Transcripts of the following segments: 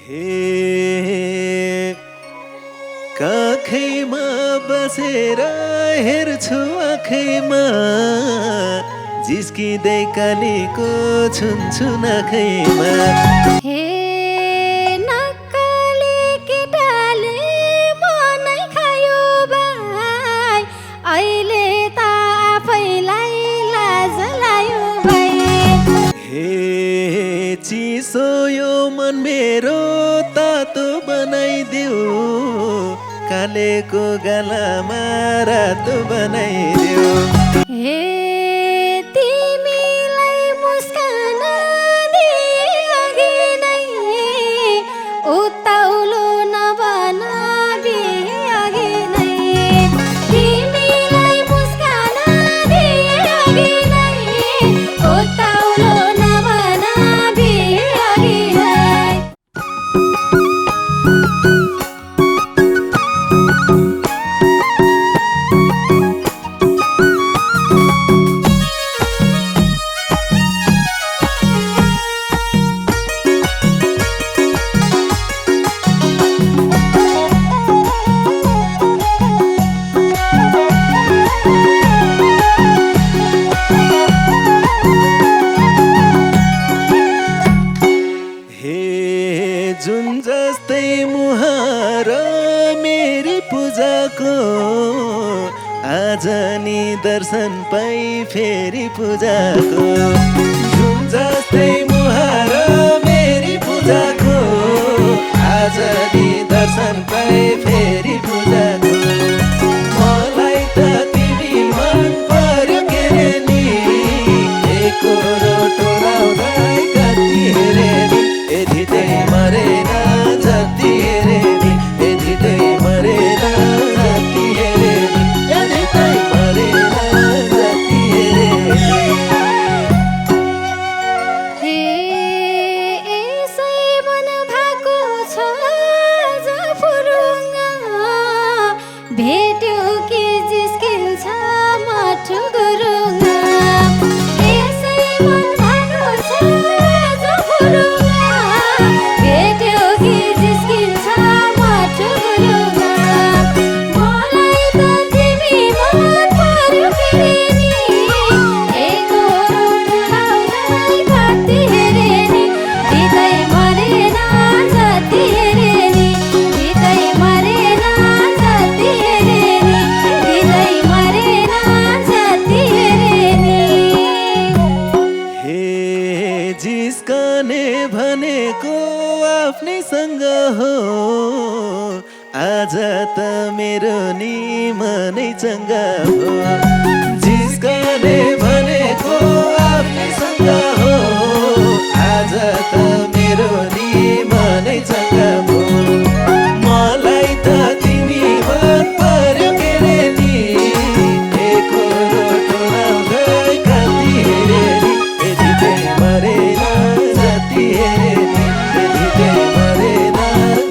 हे काखैमा बसेर हेर्छु आँखैमा जिस्किँदै कालीको छुन्छु नाखैमा। हे नक्कली केटाले मनै खायो भाइ, अहिले त आफैलाई लाज लायो भाइ। हे चिसो यो मन मेरो तातो बनाइदेऊ, कालेको गालामा रातो बनाइदेऊ। हे तिमीलाई मुस्कान दिए अघि नै उत्ताउलो नबन बिहे अघि नै। तिमीलाई मुस्कान दिए अघि नै उत्ताउलो नबन बिहे अघि नै। जुन जस्तै मुहार मेरी पूजाको, आज नि दर्शन पाइ फेरि पूजाको। जुन जस्तै मुहार मेरी पूजाको, आज नि दर्शन पाइ फेरि पूजाको। मलाई त तिमी मन पर्यो के रे नि, एकरो टोलाउँदै कति हेरे नि, यदि त्यही मरेन जति हेरे नि, यदि त्यही मरेन जति हेरे नि, यदि त्यही मरेन जति हेरे नि। हे यसै मन भएको छ आज फुरुङ्गा, भेट्यो कि जिस्किन्छ माटो गुरुङ्गा। यसै मन भएको छ आज फुरुङ्गा, भेट्यो कि जिस्किन्छ माटो गुरुङ्गा। मलाई त तिमी मन पर्यो के रे नि, एकरो टोलाउँदै कति हेरे नि, बित्दै मरेन जति हेरे नि, बित्दै मरेन जति हेरे नि, बित्दै मरेन जति हेरे नि। हे जिस्कने भनेको आफ्नैसँग हो, आज त मेरो नि मनै चङ्गा हो। जिस्कने भनेको आफ्नैसँग हो, आज त मेरो नि मनै चङ्गा हो। मलाई त तिमी मन पर्यो के रे नि, एकरो टोलाउँदै कति हेरे नि, यदि त्यही मरेन जति हेरे नि, यदि त्यही मरेन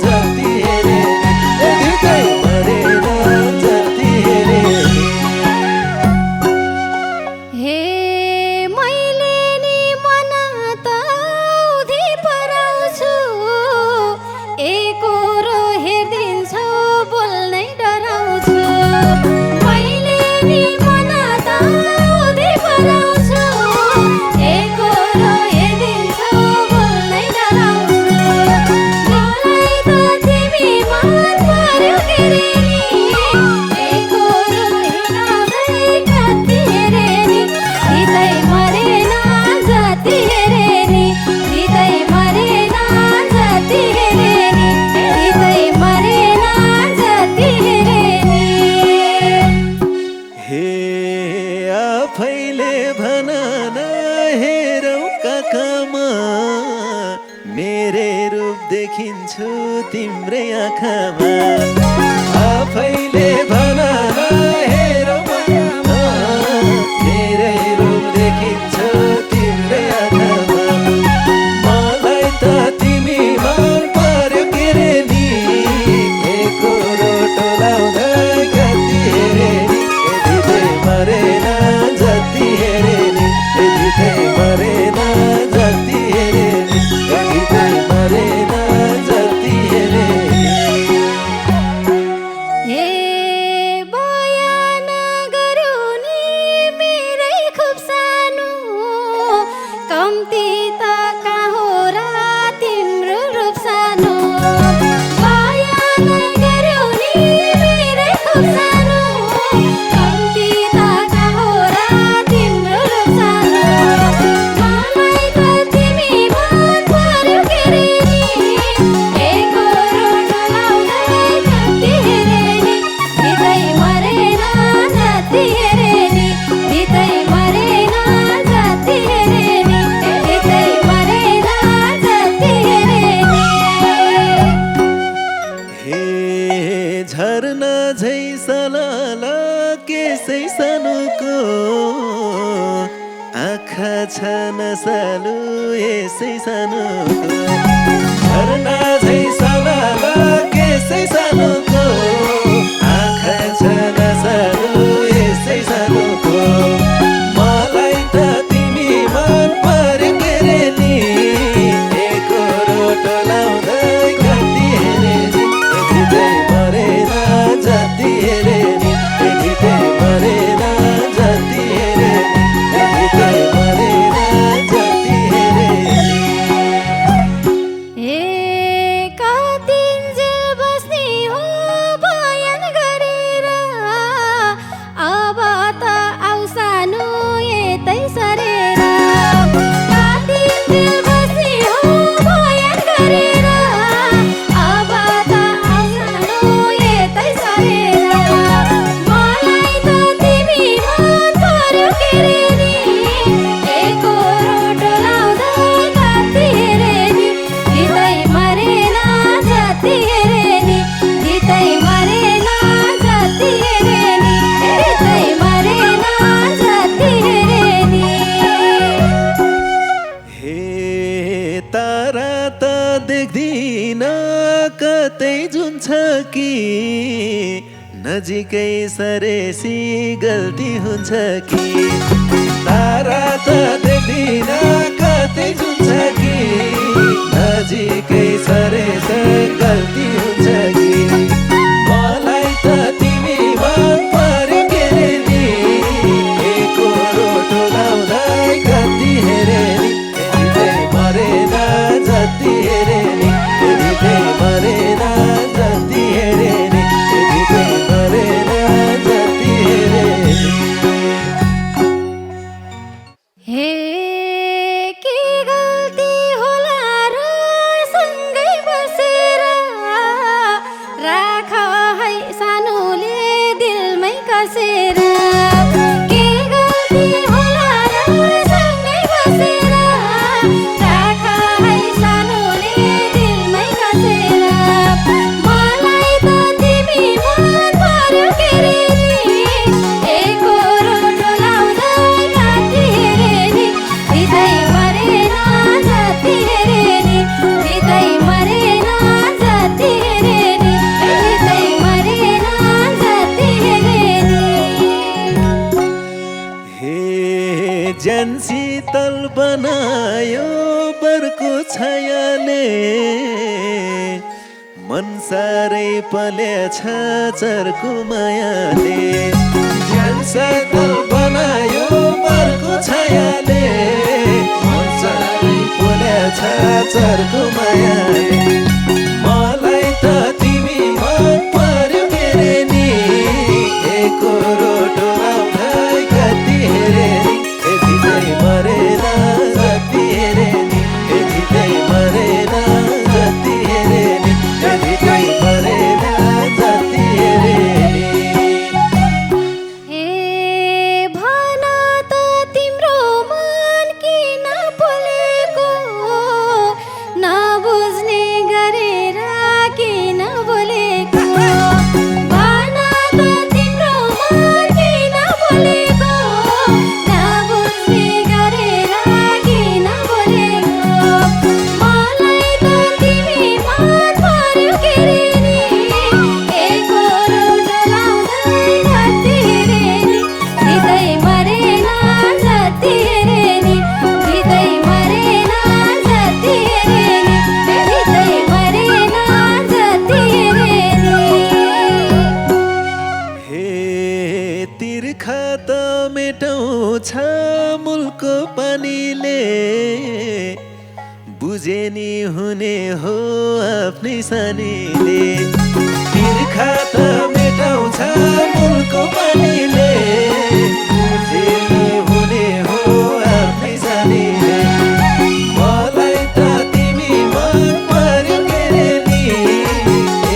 जति हेरे नि, यदि त्यही मरेन जति हेरे नि। हे मैले नि मन त उधी पराउँछु, एकरो हेरिदिन्छु बोल्नै डराउँछु। मैले नि मन त उधी पराउँछु, एकरो हेरिदिन्छु बोल्नै डराउँछु। मलाई त तिमी मन पर्यो के रे नि, एकरो हेर्दै कति हेरे नि, बित्दै मरेन जति हेरे नि, बित्दै मरेन जति हेरे नि, बित्दै मरेन जति हेरे नि। हे आफैले भन न हेरौ काखमा, मेरै रूप देखिन्छु तिम्रै आँखामा। आफैले भन न हेरौ काखमा, मेरै रूप देखिन्छु तिम्रै आँखामा। मलाई त तिमी मन पर्यो के रे नि, एकरो टोलाउँदै कति हेरे नि, यदि त्यही मरेन जति हेरे नि, यदि त्यही मरेन जति हेरे नि, यदि त्यही मरेन जति सलल केसै सानोको आँखा छ नसालु यसै सानोको झरना झै सलल केसै सानोको आँखा छ नसालु यसै सानोको मलाई त तिमी मन पर्यो के रे नि एकरो लाउँदै कति हेरे नि यति मरेन जति हेरे नि यति मरेन जति हेरे नि यति मरेन जति हेरे नि कतिन्जेल बस्ने हो बयान गरेर अब त आउ सानो यतै सरेर कतिन्जेल बस्ने हो बयान गरेर अब त आउ सानो यतै सरेर मलाई त तिमी मन पर्यो के रे नि एकरो लाउँदै कति हेरे नि धितै मरेन जति हेरे नि धितै मरेन जति हेरे नि धितै मरेन जति हेरे नि हे तारा त देख्दिन कतै जुन छ कि नजिकै सरेसी गल्ती हुन्छ कि तारा त देख्दिन कतै जुन छ कि नजिकै सरेस गल्ती हुन्छ कि मलाई त तिमी मन पर्यो के रे नि एकरो लाउँदै कति हेरे नि यति मरेन जति हेरे नि यति मरेन जति हेरे नि यति मरेन जति हेरे नि हे के गल्ती होला र सँगै बसेर राख है सानोले दिलमै कसेर के गल्ती होला र सँगै बसेर राख है सानोले दिलमै कसेर मलाई त तिमी मन पर्यो के रे नि एकरो लाउँदै कति हेरे नि धितै मरेन जति हेरे नि धितै मरेन जति हेरे नि धितै मरेन जति हेरे नि हे ज्यान शीतल बनायो बरको छायाले मन साह्रै पलेछ चर्को मायाले ज्यान शीतल बनायो बरको छायाले मन साह्रै पलेछ चर्को मायाले मलाई त तिमी मन पर्यो के रे नि एकरो लाउँदै कति हेरे नि यति मरेन जति हेरे नि यति मरेन जति हेरे नि यति मरेन जति हेरे नि हे भन त तिम्रो मन किन बोलेको नबुझ्ने गरेर किन बोलेको भन त तिम्रो मन किन बोलेको नबुझ्ने गरेर किन बोलेको मलाई त तिमी मन पर्यो के रे नि एकरो लाउँदै कति हेरे नि धितै मरेन जति हेरे नि धितै मरेन जति हेरे नि धितै मरेन जति हेरे नि हे तिर्खा त मेटाउँछ मुलको पानीले बुझे नि हुने हो आफ्नै सानीले तिर्खा त मेटाउँछ मुलको पानीले बुझे नि हुने हो आफ्नै सानीले मलाई त तिमी मन पर्यो के रे नि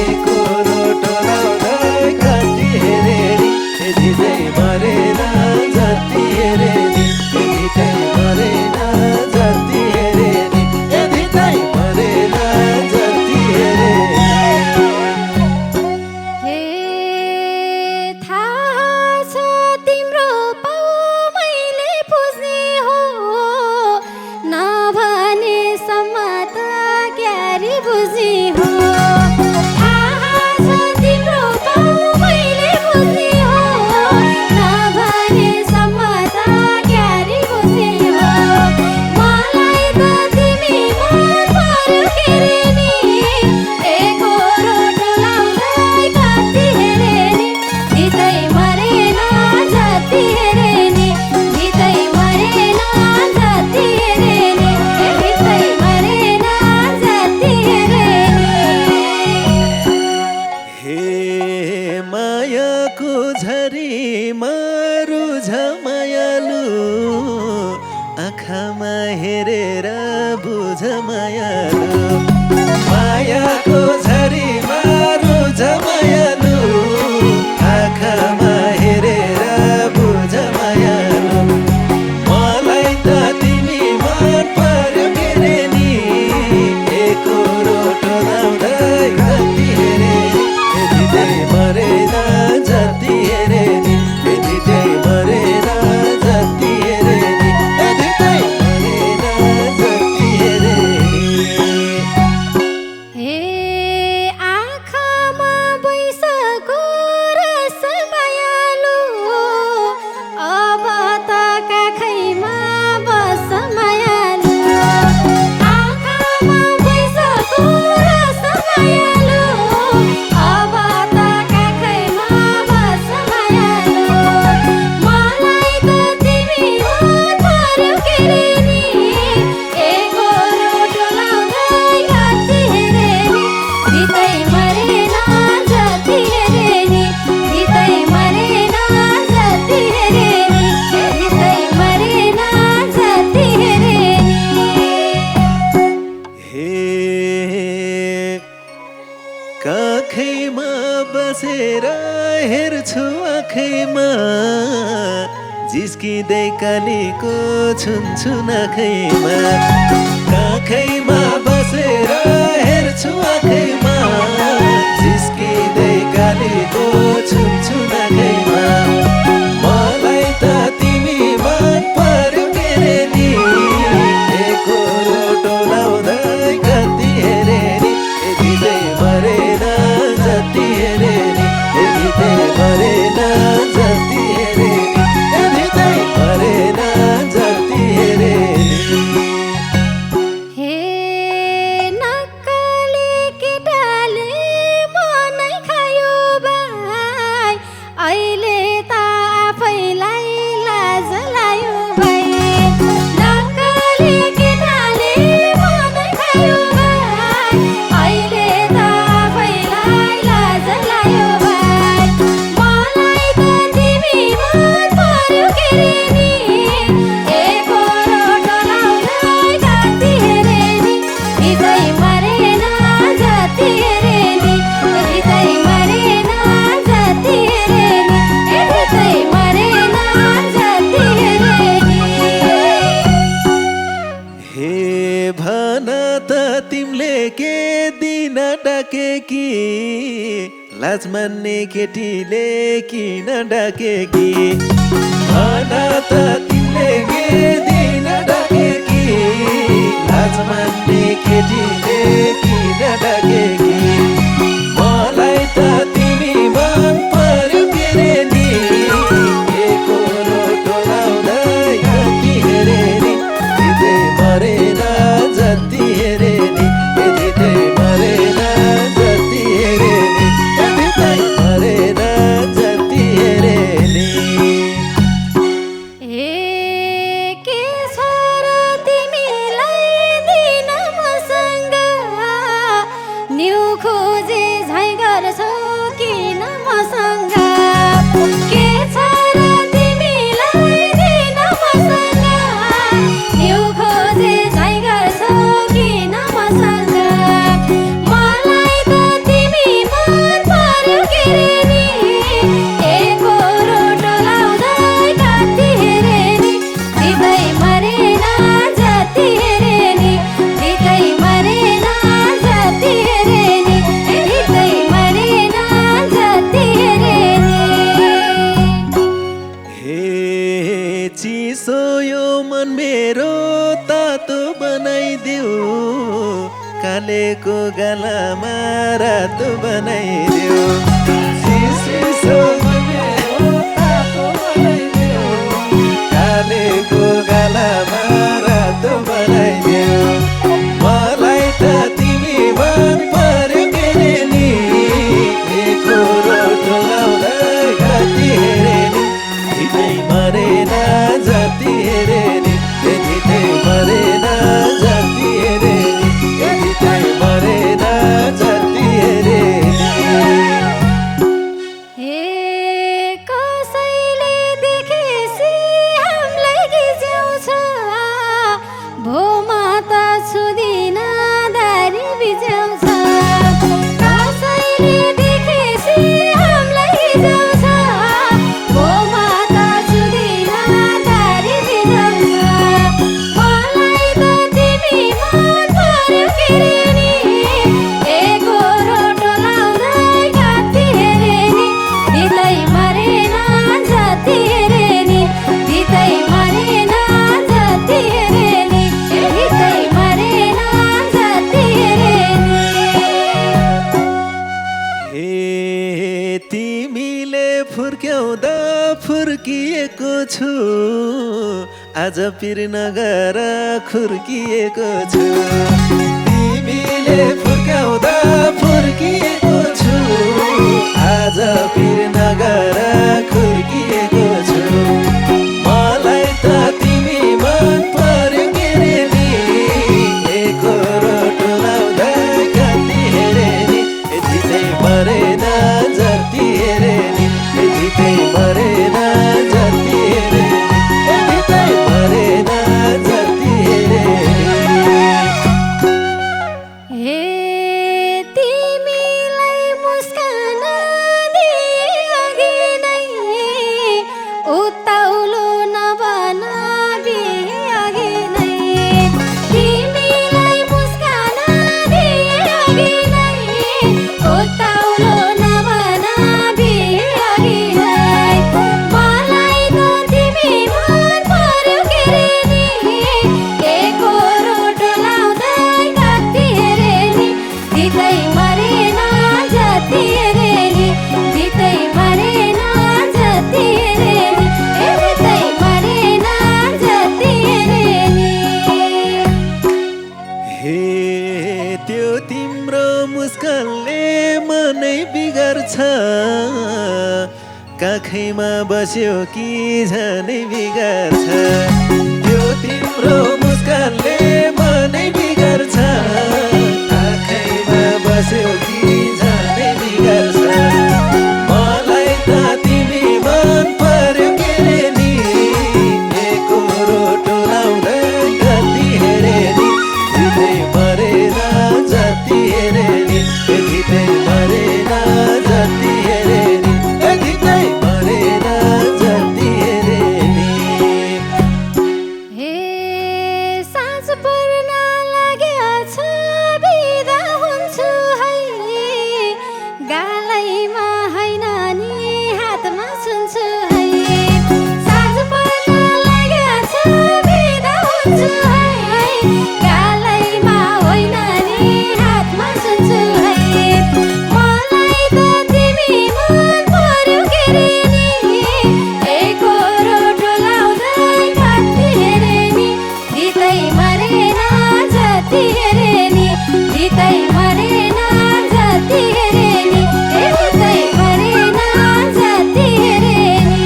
एकरो लाउँदै कति हेरे नि यति मरेन जति हेरे नि यति मरेन जति हेरे नि यति मरेन जति हेरे नि हे काखैमा बसेर हेर्छु आँखैमा जिस्किँदै कालीको छुन्छु नखैमा काखैमा बसेर हेर्छु आँखैमा जिस्किँदै कालीको छुन्छु नखैमा मलाई त तिमी मन पर्यो के रे नि एकरो टोलाउँदै कति हेरे नि यतिदै मरेन जति हेरे नि यतिदै मरेन जति हेरे नि यतिदै मरेन जति हेरे नि हे नक्कली केटाले मनै खायो भाइ अहिले त आफैलाई लाज लायो भाइ नक्कली केटाले मनै खायो भाइ अहिले त आफैलाई लाज लायो भाइ मलाई त तिमी मन पर्यो के रे नि एकरो टोलाउँदै कति हेरे नि हृदय मरेन जति हेरे नि हृदय मरेन जति हेरे नि हृदय मरेन जति हेरे नि हे भन त तिमीले के दिन डाके कि लाज मान्ने केटीले किन डाके कि भन त तिमीले के दिन डाके कि लाज मान्ने केटीले किन डाके कि मलाई त तिमी मन पर्यो के रे नि एकरो टोलाउँदै कति हेरे नि यतिदै मरेन जति हेरे नि यतिदै मरेन जति हेरे नि यतिदै मरेन जति हेरे नि ए के छ र तिमीलाई दिन मसँग न्यु खोजे झैँ गर्छौ किन मसँग के छ र तिमीलाई दिन मसँग न्यु खोजे झैँ गर्छौ किन मसँग मलाई त तिमी मन पर्यो के रे नि एकरो टोलाउँदै कति हेरे नि हृदय मरेन जति हेरे नि हृदय मरेन जति हेरे नि हृदय मरेन जति हेरे नि हे चिसो यो मन मेरो तातो बनाइदेऊ कालेको गालामा रातो बनाइदेऊ चिसो मन मेरो तातो बनाइदेऊ कालेको गालामा रातो बनाइदेऊ मलाई त तिमी मन पर्यो के रे नि एकरो टोलाउँदै कति हेरे नि यतिदै मरेन जति हेरे नि यतिदै मरेन जति हेरे नि यतिदै मरेन जति हेरे नि हे कसैले देखेसी हामीलाई गिज्याउँछ भोमा त छुदिन दारी बिज्याउँछ कसैले देखेसी हामीलाई गिज्याउँछ भोमा त छुदिन दारी बिज्याउँछ मलाई त तिमी मन पर्यो के रे नि एकरो टोलाउँदै कति हेरे नि हृदय मरेन जति हेरे नि हृदय मरेन जति हेरे नि हृदय मरेन जति हेरे नि हे तिमीले फुर्क्याउँदा फुर्किएको छु आज पिर नगर खुर्किएको छु तिमीले फुर्क्याउँदा फुर्किएको छु आज पिर नगर खुर्किएको छु मलाई त तिमी मन पर्यो के रे नि एकरो टोलाउँदै कति हेरे नि यतिदै मरेन जति हेरे नि यतिदै मरेन जति हेरे नि यतिदै मरेन जति हेरे नि हे जितै मरेन जति हेरे नि जितै मरेन जति हेरे नि जितै मरेन जति हेरे नि हे त्यो तिम्रो मुस्कानले मनै बिगार्छ काखैमा बस्यो कि झनै बिगार्छ त्यो तिम्रो मुस्कानले मनै बिगार्छ काखैमा बस्यो कि झनै बिगार्छ मलाई त तिमी मन पर्यो के रे नि एकरो टोलाउँदै कति हेरे नि जितै मरेन जति हेरे नि जितै मरेन जति हेरे नि जितै मरेन जति हेरे नि हे साँझ पर्न लागेछ बिदा हुन्छु है गालैमा होइन नि हातमा सुन्छु है साँझ पर्न लागेछ बिदा हुन्छु है गालैमा होइन नि हातमा सुन्छु है मलाई त तिमी मन पर्यो के रे नि एकरो टोलाउँदै कति हेरे नि जितै मरेन जति हेरे नि जितै मरेन जति हेरे नि जितै मरेन जति हेरे नि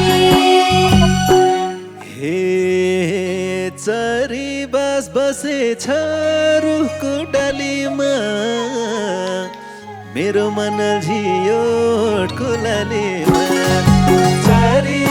हे चरी बास बसेछ रुखको डालीमा मेरो मन झियो ओठको लालीमा चरी